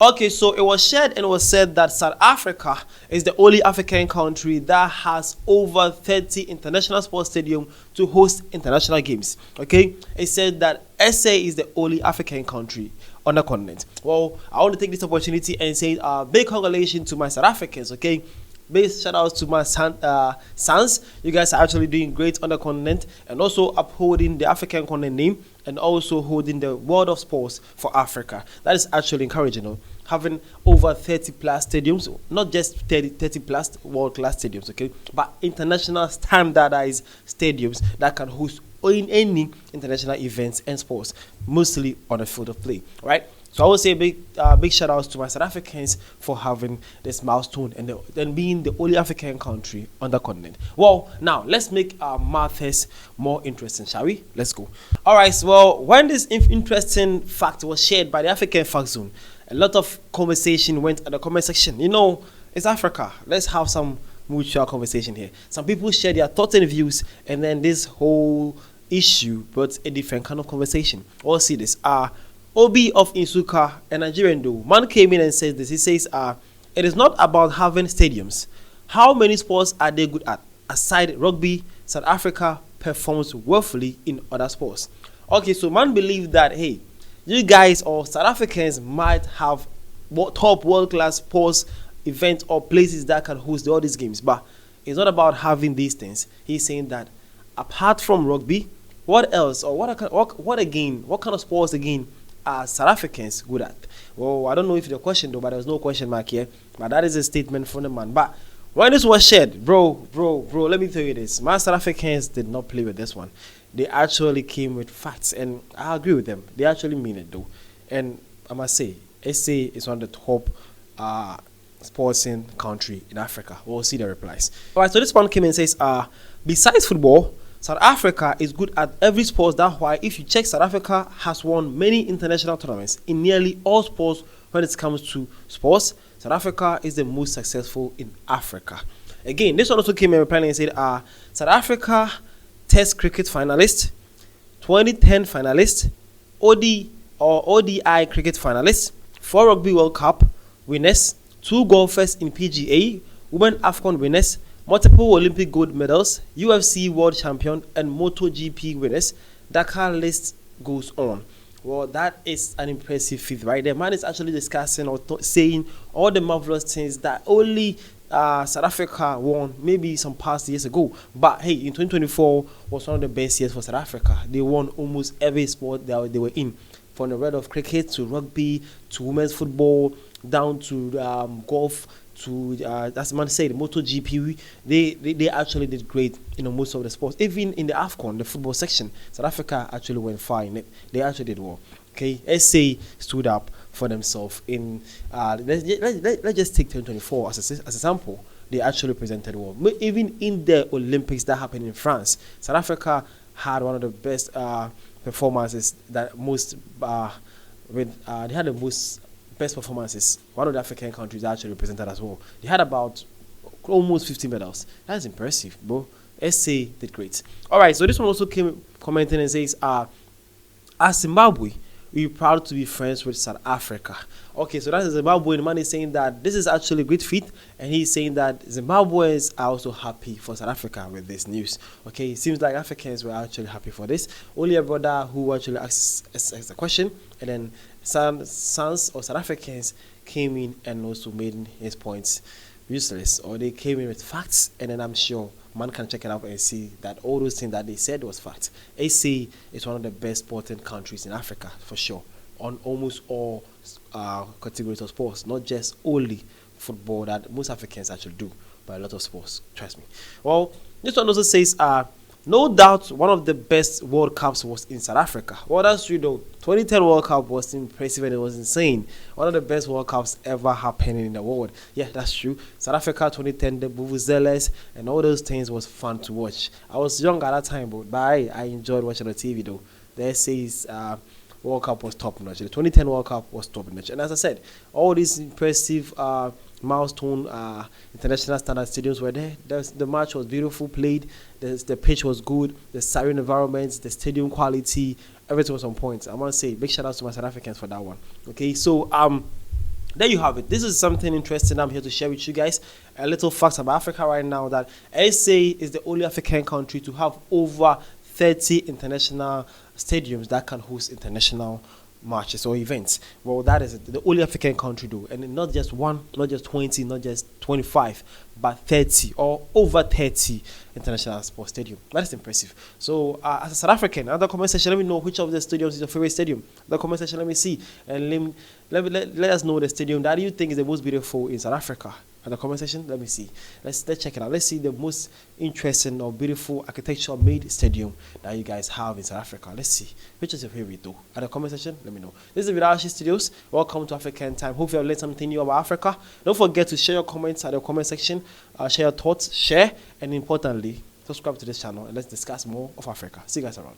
Okay, so it was shared and it was said that South Africa is the only African country that has over 30 international sports stadiums to host international games. Okay, it said that SA is the only African country on the continent. Well, I want to take this opportunity and say big congratulations to my South Africans. Okay, big shout outs to my sons. You guys are actually doing great on the continent and also upholding the African continent name and also holding the world of sports for Africa. That is actually encouraging. You know? Having over 30 plus stadiums, not just 30 plus world class stadiums, okay, but international standardized stadiums that can host in any international events and sports, mostly on the field of play, right? So I would say big shout outs to my South Africans for having this milestone and then being the only African country on the continent. Well, now let's make our matters more interesting, shall we? Let's go. All right. So, well, when this interesting fact was shared by the African Fact Zone, a lot of conversation went in the comment section. You know, it's Africa. Let's have some mutual conversation here. Some people share their thoughts and views, and then this whole issue brought a different kind of conversation. We'll see this. Obi of Insuka, a Nigerian though, man came in and says this. He says, it is not about having stadiums. How many sports are they good at? Aside rugby, South Africa performs woefully in other sports. Okay, so man believe that, hey, you guys or South Africans might have top world-class sports events or places that can host all these games, but it's not about having these things. He's saying that apart from rugby, what else or what kind of sports again are South Africans good at? Well, I don't know if the question though, but there's no question mark here. But that is a statement from the man. But when this was shared, bro, let me tell you this. My South Africans did not play with this one. They actually came with facts, and I agree with them. They actually mean it though. And I must say, SA is one of the top sporting country in Africa. We'll see the replies. All right, so this one came and says, besides football, South Africa is good at every sport. That's why if you check, South Africa has won many international tournaments in nearly all sports. When it comes to sports, South Africa is the most successful in Africa. Again, this one also came in replying and said, South Africa Test cricket finalist, 2010 finalist, ODI cricket finalist, 4 Rugby World Cup winners, 2 golfers in PGA, Women AFCON winners, multiple Olympic gold medals, UFC world champion, and MotoGP winners. Dakar list goes on. Well, that is an impressive feat, right? The man is actually discussing or saying all the marvelous things that only South Africa won maybe some past years ago. But hey, in 2024 was one of the best years for South Africa. They won almost every sport that they were in, from the red of cricket to rugby to women's football down to golf to as man said, MotoGP. They actually did great in most of the sports. Even in the AFCON, the football section, South Africa actually went far in it. They actually did well. Okay, SA stood up for themselves in let's just take 2024 as a sample. They actually presented well. Even in the Olympics that happened in France, South Africa had one of the best performances that most they had the most best performances. One of the African countries actually represented as well. They had about almost 50 medals. That's impressive, bro. SA did great. All right, so this one also came commenting and says, as Zimbabwe, we're proud to be friends with South Africa. Okay, so that's a Zimbabwean man is saying that this is actually a great feat, and he's saying that Zimbabweans are also happy for South Africa with this news. Okay, it seems like Africans were actually happy for this. Only a brother who actually asked the question, and then some sons or South Africans came in and also made his points useless, or they came in with facts, and then I'm sure man can check it out and see that all those things that they said was facts. AC is one of the best sporting countries in Africa for sure, on almost all categories of sports, not just only football that most Africans actually do, but a lot of sports, trust me. Well, this one also says no doubt one of the best World Cups was in South Africa. Well, that's true though. 2010 World Cup was impressive and it was insane. One of the best World Cups ever happening in the world. Yeah, that's true. South Africa 2010, the vuvuzelas and all those things was fun to watch. I was young at that time, but I enjoyed watching the TV though. The says World Cup was top notch. The 2010 World Cup was top notch. And as I said, all these impressive milestone international standard stadiums were there. The match was beautiful, played. The pitch was good. The siren environments, the stadium quality, everything was on point. I want to say big shout out to my South Africans for that one. Okay, so there you have it. This is something interesting I'm here to share with you guys. A little facts about Africa right now, that SA is the only African country to have over 30 international stadiums that can host international matches or events. Well, that is the only African country though, and not just one, not just 20, not just 25, but 30 or over 30 international sports stadium. That is impressive. So as a South African, another comment section, let me know which of the stadiums is your favorite stadium. The comment section, let me see, and let us know the stadium that you think is the most beautiful in South Africa. At the comment section, let me see. Let's check it out. Let's see the most interesting or beautiful architecture made stadium that you guys have in South Africa. Let's see which is your favorite though. At the comment section, let me know. This is Virashi Studios. Welcome to African Time. Hope you have learned something new about Africa. Don't forget to share your comments at the comment section. Share your thoughts, share, and importantly, subscribe to this channel and let's discuss more of Africa. See you guys around.